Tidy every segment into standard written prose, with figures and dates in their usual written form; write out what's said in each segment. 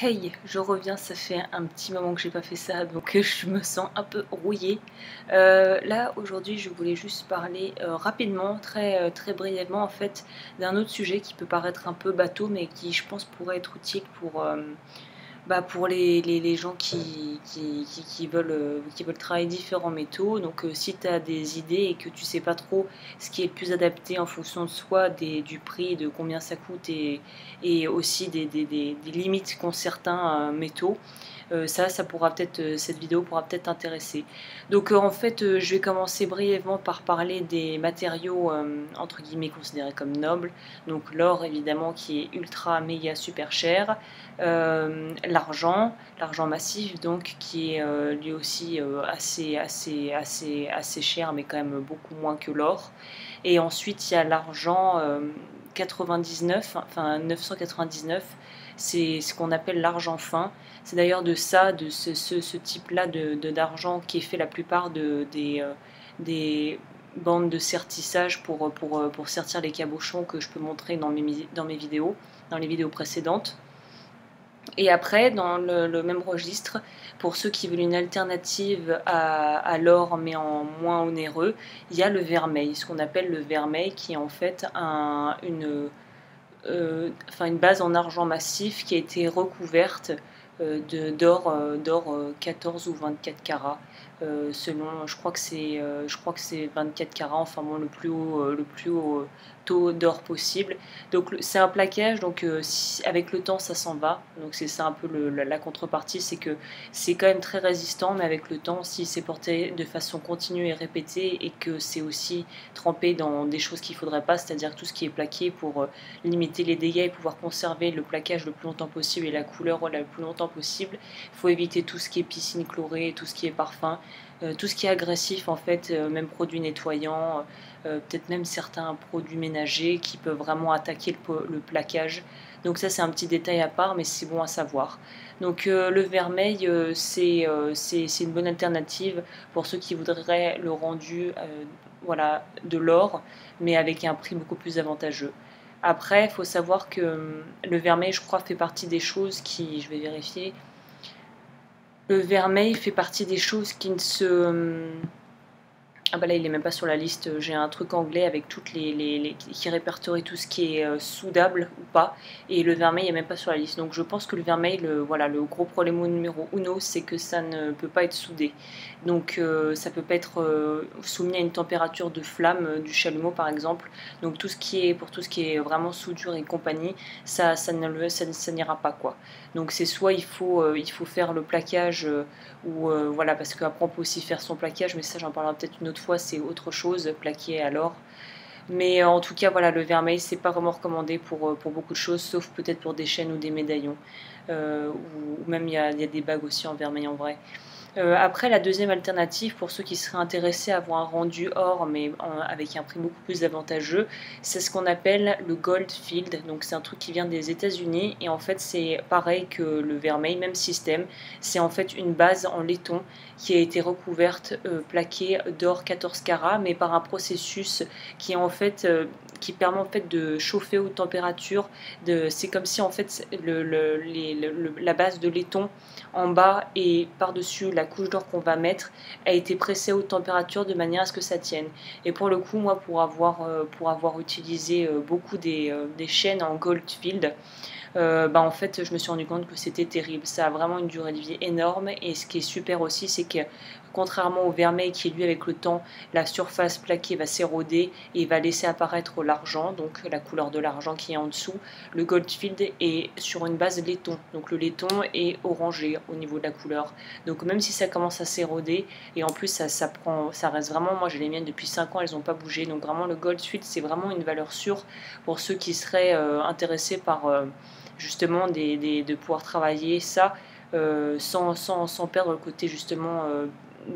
Hey, je reviens, ça fait un petit moment que j'ai pas fait ça, donc je me sens un peu rouillée. Là, aujourd'hui, je voulais juste parler rapidement, très brièvement, en fait, d'un autre sujet qui peut paraître un peu bateau, mais qui, je pense, pourrait être utile pour les gens qui veulent travailler différents métaux. Donc, si tu as des idées et que tu sais pas trop ce qui est le plus adapté en fonction de soi, du prix, de combien ça coûte et aussi des limites qu'ont certains métaux, ça pourra peut-être, cette vidéo pourra peut-être t'intéresser. Donc, en fait, je vais commencer brièvement par parler des matériaux entre guillemets considérés comme nobles. Donc, l'or évidemment qui est ultra méga super cher. L'argent massif donc qui est lui aussi assez cher, mais quand même beaucoup moins que l'or. Et ensuite il y a l'argent 99, enfin 999, c'est ce qu'on appelle l'argent fin. C'est d'ailleurs de ce type-là d'argent qui est fait la plupart des bandes de sertissage pour sertir les cabochons que je peux montrer dans mes vidéos, dans les vidéos précédentes. Et après, dans le même registre, pour ceux qui veulent une alternative à l'or mais en moins onéreux, il y a le vermeil, ce qu'on appelle le vermeil, qui est en fait une base en argent massif qui a été recouverte d'or 14 ou 24 carats, selon, je crois que c'est 24 carats, enfin bon, le plus haut taux d'or possible. Donc c'est un plaquage, donc avec le temps ça s'en va. Donc c'est ça un peu la contrepartie, c'est que c'est quand même très résistant, mais avec le temps, si c'est porté de façon continue et répétée, et que c'est aussi trempé dans des choses qu'il ne faudrait pas, c'est-à-dire tout ce qui est plaqué pour limiter les dégâts et pouvoir conserver le plaquage le plus longtemps possible et la couleur le plus longtemps possible. Il faut éviter tout ce qui est piscine chlorée, tout ce qui est parfum, tout ce qui est agressif en fait, même produits nettoyants, peut-être même certains produits ménagers qui peuvent vraiment attaquer le plaquage. Donc ça c'est un petit détail à part, mais c'est bon à savoir. Donc le vermeil, c'est une bonne alternative pour ceux qui voudraient le rendu voilà, de l'or, mais avec un prix beaucoup plus avantageux. Après, il faut savoir que le vermeil, je crois, fait partie des choses qui, je vais vérifier, le vermeil fait partie des choses qui ne se... Ah bah là il est même pas sur la liste, j'ai un truc anglais avec toutes qui répertorie tout ce qui est soudable ou pas, et le vermeil est même pas sur la liste. Donc je pense que le vermeil, voilà, le gros problème numéro uno, c'est que ça ne peut pas être soudé. Donc ça peut pas être soumis à une température de flamme du chalumeau par exemple. Donc pour tout ce qui est vraiment soudure et compagnie, ça n'ira pas quoi. Donc c'est soit il faut faire le plaquage ou voilà, parce qu'après on peut aussi faire son plaquage, mais ça j'en parlerai peut-être une autre fois, c'est autre chose, plaqué à l'or. Mais en tout cas voilà, le vermeil c'est pas vraiment recommandé pour beaucoup de choses, sauf peut-être pour des chaînes ou des médaillons, ou même il y a des bagues aussi en vermeil en vrai. Après, la deuxième alternative, pour ceux qui seraient intéressés à avoir un rendu or, mais avec un prix beaucoup plus avantageux, c'est ce qu'on appelle le Goldfield. Donc c'est un truc qui vient des États-Unis, et en fait c'est pareil que le vermeil, même système. C'est en fait une base en laiton qui a été recouverte, plaquée d'or 14 carats, mais par un processus qui est en fait qui permet en fait de chauffer haute température. C'est comme si en fait la base de laiton en bas et par-dessus la couche d'or qu'on va mettre a été pressée à haute température de manière à ce que ça tienne. Et pour le coup, moi, pour avoir utilisé beaucoup des chaînes en Goldfield, en fait, je me suis rendu compte que c'était terrible. Ça a vraiment une durée de vie énorme. Et ce qui est super aussi, c'est que contrairement au vermeil qui, lui, avec le temps, la surface plaquée va s'éroder et va laisser apparaître l'argent, donc la couleur de l'argent qui est en dessous, le Goldfield est sur une base laiton. Donc le laiton est orangé au niveau de la couleur. Donc même si ça commence à s'éroder, et en plus ça reste vraiment, moi j'ai les miennes depuis 5 ans, elles n'ont pas bougé. Donc vraiment le Goldfield, c'est vraiment une valeur sûre pour ceux qui seraient intéressés par justement de pouvoir travailler ça sans perdre le côté justement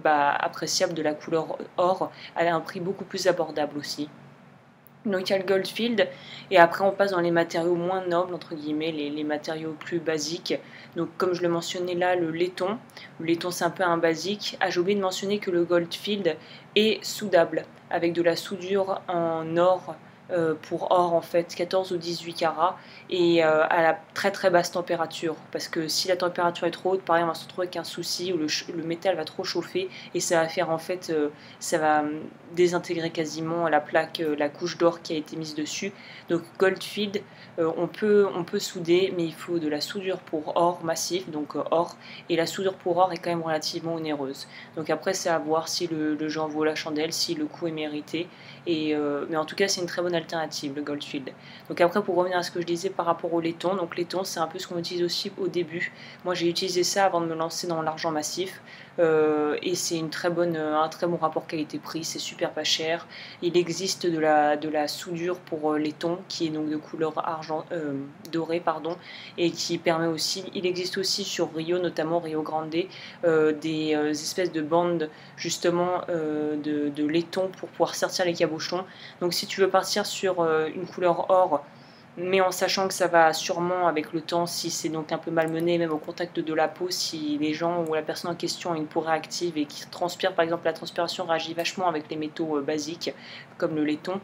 appréciable de la couleur or à un prix beaucoup plus abordable aussi. Donc il y a le Goldfield, et après on passe dans les matériaux moins nobles, entre guillemets, les matériaux plus basiques. Donc comme je le mentionnais là, le laiton c'est un peu un basique. Ah, j'ai oublié de mentionner que le Goldfield est soudable, avec de la soudure en or pour or en fait, 14 ou 18 carats, et à la très très basse température, parce que si la température est trop haute, pareil on va se retrouver avec un souci où le métal va trop chauffer et ça va faire en fait, ça va désintégrer quasiment la plaque, la couche d'or qui a été mise dessus. Donc Goldfield, on peut souder, mais il faut de la soudure pour or massif, donc or, et la soudure pour or est quand même relativement onéreuse. Donc après c'est à voir si le jeu en vaut la chandelle, si le coût est mérité, mais en tout cas c'est une très bonne alternative le Goldfield. Donc après pour revenir à ce que je disais par rapport au laiton, donc laiton c'est un peu ce qu'on utilise aussi au début. Moi j'ai utilisé ça avant de me lancer dans l'argent massif, et c'est un très bon rapport qualité-prix, c'est super pas cher. Il existe de la soudure pour laiton qui est donc de couleur doré pardon, et qui permet aussi, il existe aussi sur Rio, notamment Rio Grande, des espèces de bandes justement de laiton pour pouvoir sortir les cabochons. Donc si tu veux partir sur une couleur or, mais en sachant que ça va sûrement avec le temps, si c'est donc un peu malmené, même au contact de la peau, si les gens ou la personne en question a une peau réactive et qui transpire, par exemple la transpiration réagit vachement avec les métaux basiques comme le laiton,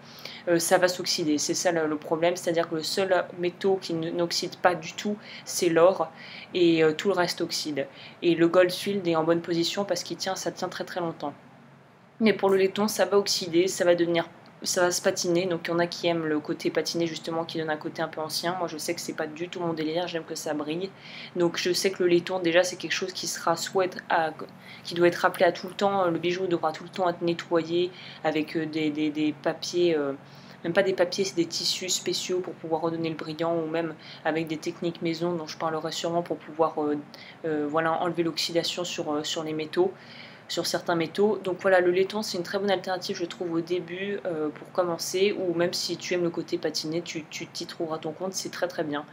ça va s'oxyder. C'est ça le problème, c'est-à-dire que le seul métaux qui n'oxyde pas du tout, c'est l'or, et tout le reste oxyde. Et le Goldfield est en bonne position parce qu'il tient, ça tient très très longtemps. Mais pour le laiton, ça va oxyder, ça va se patiner. Donc il y en a qui aiment le côté patiné justement, qui donne un côté un peu ancien. Moi je sais que c'est pas du tout mon délire, j'aime que ça brille. Donc je sais que le laiton déjà c'est quelque chose qui sera qui doit être rappelé à tout le temps. Le bijou devra tout le temps être nettoyé avec des papiers. Même pas des papiers, c'est des tissus spéciaux pour pouvoir redonner le brillant, ou même avec des techniques maison dont je parlerai sûrement pour pouvoir voilà, enlever l'oxydation sur les métaux, sur certains métaux. Donc voilà, le laiton c'est une très bonne alternative je trouve au début pour commencer, ou même si tu aimes le côté patiné, tu t'y trouveras ton compte, c'est très très bien.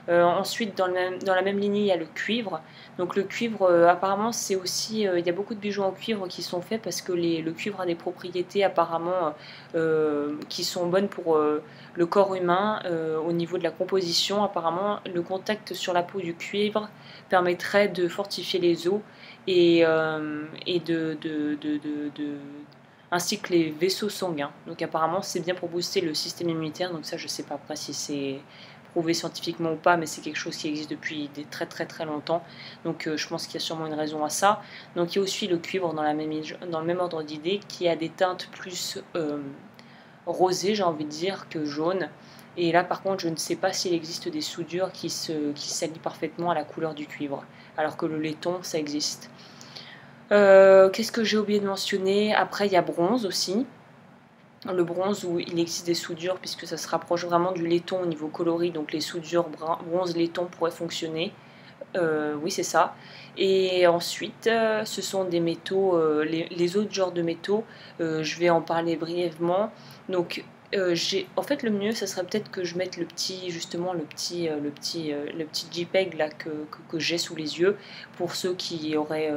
Ensuite dans la même lignée il y a le cuivre. Donc le cuivre apparemment c'est aussi, il y a beaucoup de bijoux en cuivre qui sont faits parce que le cuivre a des propriétés apparemment qui sont bonnes pour le corps humain au niveau de la composition. Apparemment le contact sur la peau du cuivre permettrait de fortifier les os et ainsi que les vaisseaux sanguins. Donc apparemment c'est bien pour booster le système immunitaire. Donc ça je sais pas après si c'est prouvé scientifiquement ou pas, mais c'est quelque chose qui existe depuis très très très longtemps. Donc je pense qu'il y a sûrement une raison à ça. Donc il y a aussi le cuivre dans le même ordre d'idée, qui a des teintes plus rosées, j'ai envie de dire, que jaune. Et là par contre je ne sais pas s'il existe des soudures qui s'allient parfaitement à la couleur du cuivre, alors que le laiton ça existe. Qu'est-ce que j'ai oublié de mentionner? Après il y a bronze aussi. Le bronze où il existe des soudures puisque ça se rapproche vraiment du laiton au niveau coloris, donc les soudures bronze laiton pourraient fonctionner. Oui c'est ça. Et ensuite ce sont des métaux, les autres genres de métaux, je vais en parler brièvement. Donc en fait le mieux ça serait peut-être que je mette le petit JPEG là que j'ai sous les yeux pour ceux qui auraient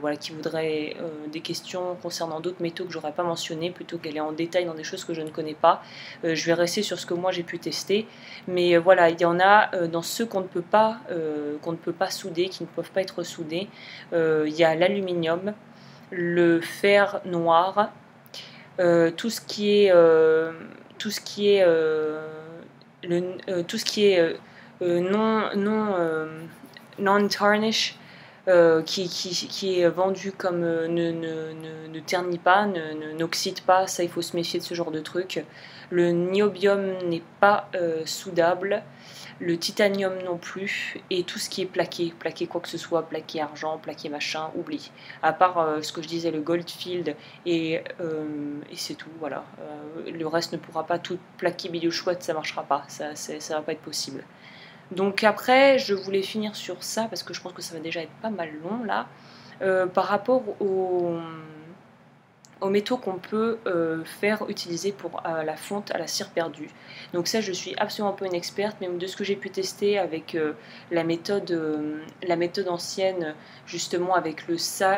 voilà, qui voudraient des questions concernant d'autres métaux que j'aurais pas mentionné, plutôt qu'aller en détail dans des choses que je ne connais pas. Je vais rester sur ce que moi j'ai pu tester, mais voilà, il y en a dans ceux qu'on ne peut pas souder, qui ne peuvent pas être soudés. Il y a l'aluminium, le fer noir, tout ce qui est non tarnish, qui est vendu comme ne ternit pas, n'oxyde pas. Ça il faut se méfier de ce genre de truc. Le niobium n'est pas soudable, le titanium non plus, et tout ce qui est plaqué quoi que ce soit, plaqué argent, plaqué machin, oublie. À part ce que je disais, le Goldfield, et c'est tout, voilà. Le reste ne pourra pas, tout plaqué billot chouette, ça marchera pas, ça va pas être possible. Donc après, je voulais finir sur ça, parce que je pense que ça va déjà être pas mal long là, par rapport aux métaux qu'on peut faire utiliser pour la fonte à la cire perdue. Donc ça je suis absolument pas une experte, mais de ce que j'ai pu tester avec la méthode ancienne, justement avec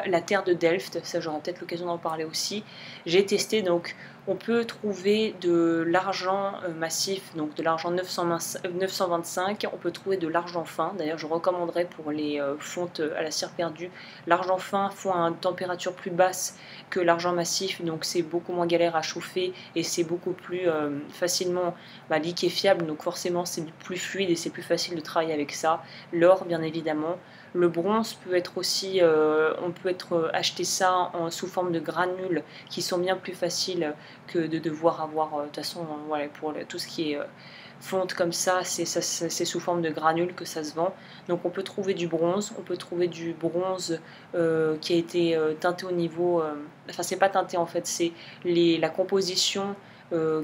la terre de Delft, ça j'aurai peut-être l'occasion d'en parler aussi. J'ai testé donc On peut trouver de l'argent massif, donc de l'argent 925, on peut trouver de l'argent fin. D'ailleurs, je recommanderais pour les fontes à la cire perdue, l'argent fin fond à une température plus basse que l'argent massif, donc c'est beaucoup moins galère à chauffer et c'est beaucoup plus facilement liquéfiable, donc forcément c'est plus fluide et c'est plus facile de travailler avec ça. L'or, bien évidemment. Le bronze peut être aussi, on peut acheter ça sous forme de granules qui sont bien plus faciles que de devoir avoir, de toute façon, voilà, pour tout ce qui est fonte comme ça, c'est sous forme de granules que ça se vend. Donc on peut trouver du bronze, on peut trouver du bronze qui a été teinté au niveau, enfin c'est pas teinté en fait, c'est la composition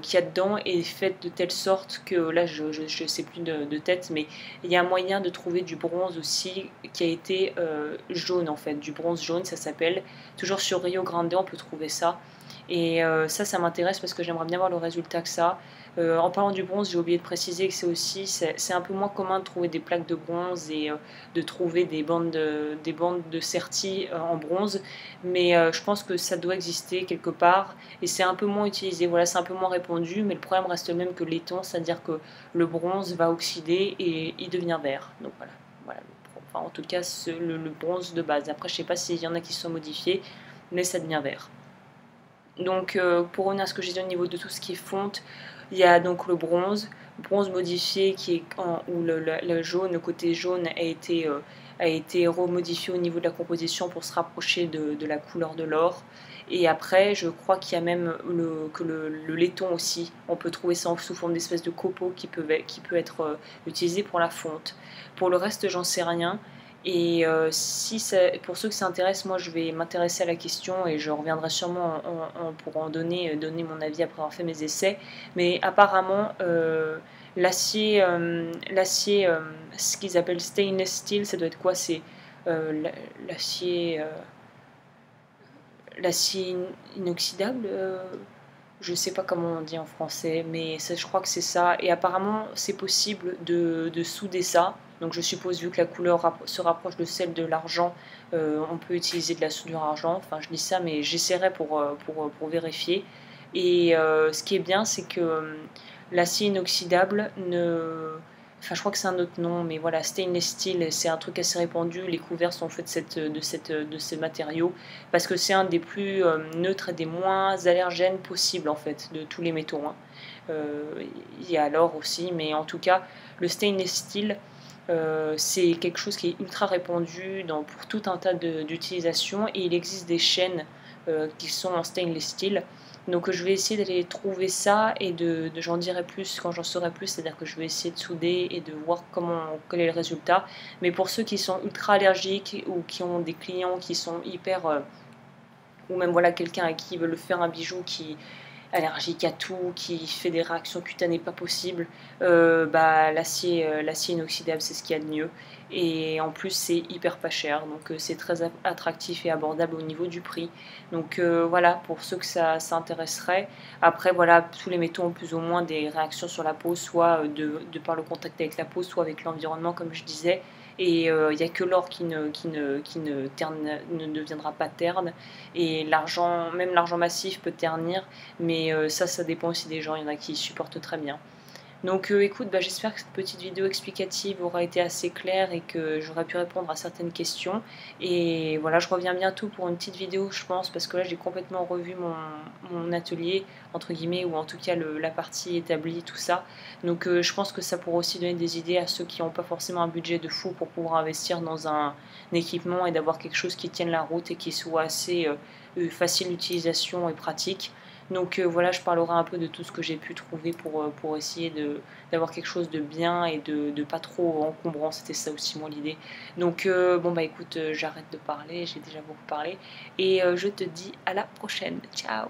qu'il y a dedans est faite de telle sorte que, là je sais plus de tête, mais il y a un moyen de trouver du bronze aussi qui a été jaune en fait, du bronze jaune ça s'appelle, toujours sur Rio Grande on peut trouver ça, et ça m'intéresse parce que j'aimerais bien voir le résultat que ça. En parlant du bronze, j'ai oublié de préciser que c'est un peu moins commun de trouver des plaques de bronze et de trouver des bandes de certi en bronze, mais je pense que ça doit exister quelque part et c'est un peu moins utilisé. Voilà, c'est un peu moins répandu, mais le problème reste le même que le laiton, c'est-à-dire que le bronze va oxyder et il devient vert. Donc voilà. Enfin, en tout cas, le bronze de base. Après, je ne sais pas s'il y en a qui sont modifiés, mais ça devient vert. Donc pour revenir à ce que j'ai dit au niveau de tout ce qui est fonte, il y a donc le bronze modifié qui est où le jaune, le côté jaune a été remodifié au niveau de la composition pour se rapprocher de la couleur de l'or. Et après, je crois qu'il y a même le laiton aussi. On peut trouver ça sous forme d'espèce de copeaux qui peut être utilisé pour la fonte. Pour le reste, j'en sais rien. Et pour ceux que ça intéresse, moi je vais m'intéresser à la question et je reviendrai sûrement pour en donner mon avis après avoir fait mes essais. Mais apparemment, l'acier, ce qu'ils appellent stainless steel, ça doit être quoi? C'est l'acier inoxydable, je ne sais pas comment on dit en français, mais ça, je crois que c'est ça. Et apparemment, c'est possible de souder ça. Donc je suppose, vu que la couleur se rapproche de celle de l'argent, on peut utiliser de la soudure argent. Enfin, je dis ça, mais j'essaierai pour vérifier. Et ce qui est bien, c'est que l'acier inoxydable ne... Enfin, je crois que c'est un autre nom, mais voilà, stainless steel, c'est un truc assez répandu. Les couverts sont faits de ces matériaux parce que c'est un des plus neutres et des moins allergènes possibles en fait de tous les métaux. Il y a l'or aussi, mais en tout cas, le stainless steel, c'est quelque chose qui est ultra répandu pour tout un tas d'utilisations et il existe des chaînes qui sont en stainless steel. Donc je vais essayer d'aller trouver ça et j'en dirai plus quand j'en saurai plus, c'est-à-dire que je vais essayer de souder et de voir quel est le résultat. Mais pour ceux qui sont ultra allergiques ou qui ont des clients qui sont hyper... ou même voilà quelqu'un à qui ils veulent faire un bijou qui est allergique à tout, qui fait des réactions cutanées pas possibles, l'acier inoxydable c'est ce qu'il y a de mieux. Et en plus c'est hyper pas cher, donc c'est très attractif et abordable au niveau du prix. Donc voilà, pour ceux que ça intéresserait. Après voilà, tous les métaux ont plus ou moins des réactions sur la peau, soit de par le contact avec la peau, soit avec l'environnement comme je disais. Et il n'y a que l'or qui ne deviendra pas terne. Et même l'argent massif peut ternir, mais ça dépend aussi des gens, il y en a qui supportent très bien. Donc écoute, j'espère que cette petite vidéo explicative aura été assez claire et que j'aurai pu répondre à certaines questions. Et voilà, je reviens bientôt pour une petite vidéo, je pense, parce que là j'ai complètement revu mon atelier, entre guillemets, ou en tout cas la partie établie, tout ça. Donc je pense que ça pourra aussi donner des idées à ceux qui n'ont pas forcément un budget de fou pour pouvoir investir dans un équipement et d'avoir quelque chose qui tienne la route et qui soit assez facile d'utilisation et pratique. Donc voilà, je parlerai un peu de tout ce que j'ai pu trouver pour essayer d'avoir quelque chose de bien et de pas trop encombrant, c'était ça aussi moi l'idée. Donc écoute, j'arrête de parler, j'ai déjà beaucoup parlé et je te dis à la prochaine, ciao.